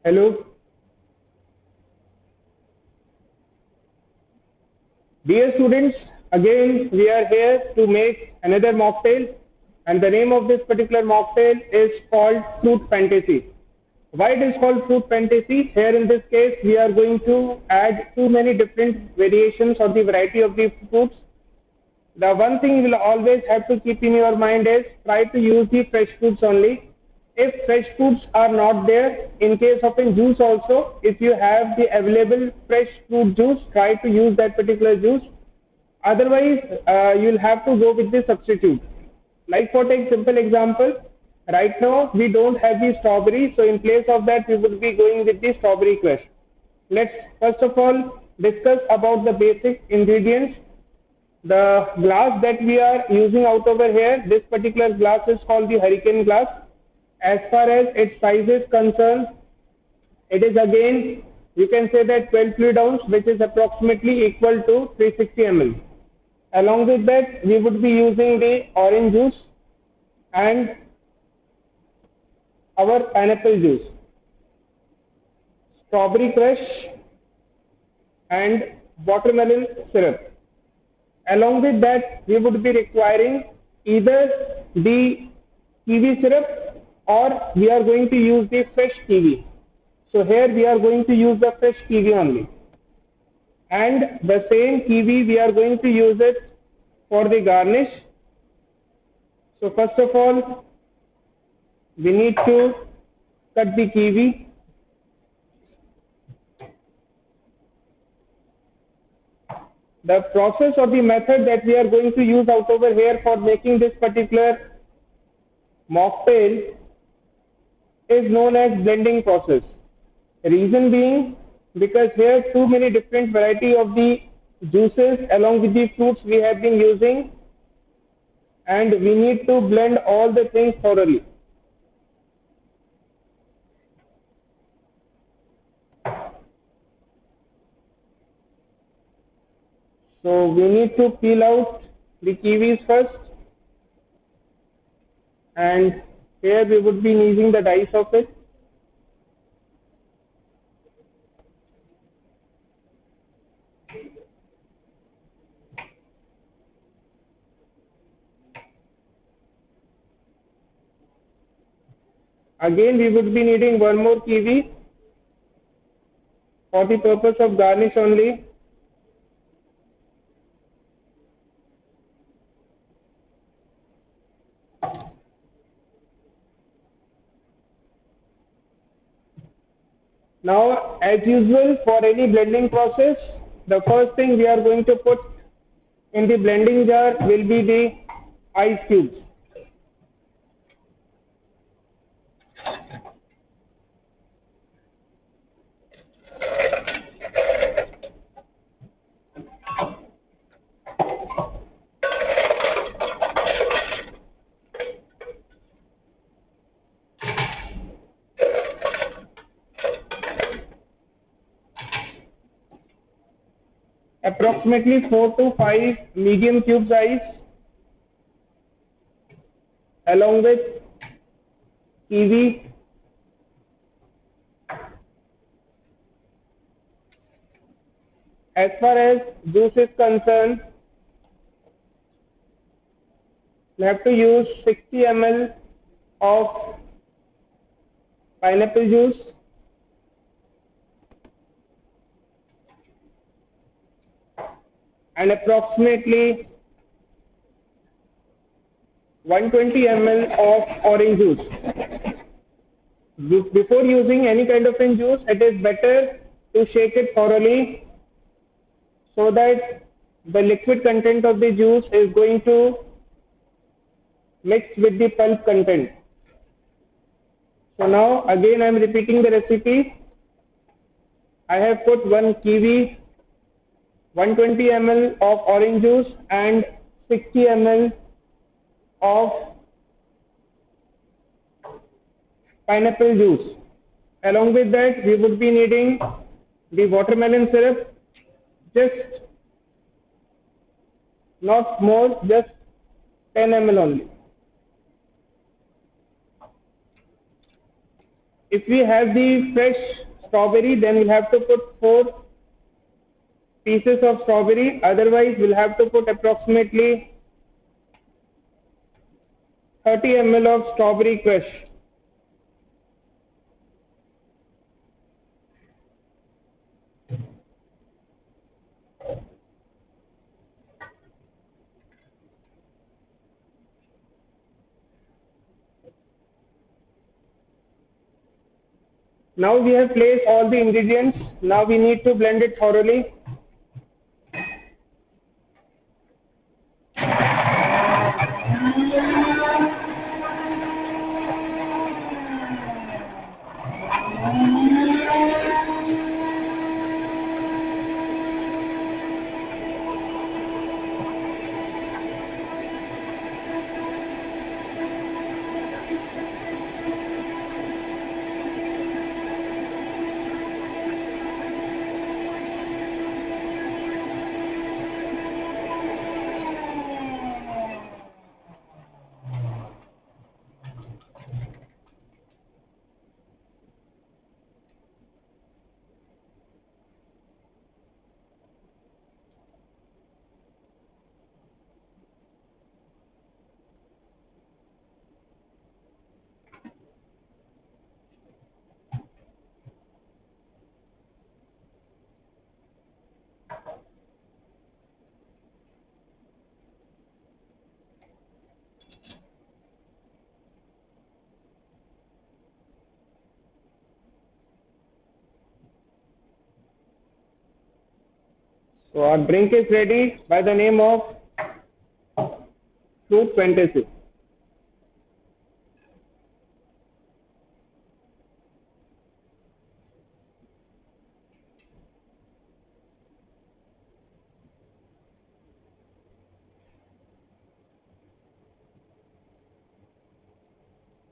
Hello, dear students. Again, we are here to make another mocktail, and the name of this particular mocktail is called Fruit Fantasy. Why it is called Fruit Fantasy? Here in this case, we are going to add too many different variations or the variety of the fruits. The one thing you will always have to keep in your mind is try to use the fresh fruits only. If fresh fruits are not there, in case of a juice also, if you have the available fresh fruit juice, try to use that particular juice. Otherwise, you'll have to go with the substitute. Like for take simple example, right now we don't have the strawberry, so in place of that we would be going with the strawberry crush. Let's first of all discuss about the basic ingredients. The glass that we are using out over here, this particular glass is called the Hurricane glass. As far as its size is concerned, it is again, you can say that 12 fluid ounce, which is approximately equal to 360 ml. Along with that, we would be using the orange juice and our pineapple juice, strawberry crush and watermelon syrup. Along with that, we would be requiring either the kiwi syrup or we are going to use the fresh kiwi. So here we are going to use the fresh kiwi only. And the same kiwi we are going to use it for the garnish. So first of all, we need to cut the kiwi. The process or the method that we are going to use out over here for making this particular mocktail is known as blending process. Reason being, because here too many different variety of the juices along with the fruits we have been using, and we need to blend all the things thoroughly. So we need to peel out the kiwis first, and here we would be using the dice of it. Again, we would be needing one more kiwi for the purpose of garnish only. Now, as usual, for any blending process, the first thing we are going to put in the blending jar will be the ice cubes. Approximately 4 to 5 medium cube ice along with kiwi, as far as juice is concerned, we have to use 60 ml of pineapple juice, and approximately 120 ml of orange juice. Before using any kind of juice, it is better to shake it thoroughly so that the liquid content of the juice is going to mix with the pulp content. So now again I am repeating the recipe. I have put one kiwi, 120 ml of orange juice and 60 ml of pineapple juice. Along with that, we would be needing the watermelon syrup, just not more, just 10 ml only. if we have the fresh strawberry, then we'll have to put 4 pieces of strawberry. Otherwise, we'll have to put approximately 30 ml of strawberry crush. Now we have placed all the ingredients. Now we need to blend it thoroughly. So our drink is ready by the name of Fruit Fantasy.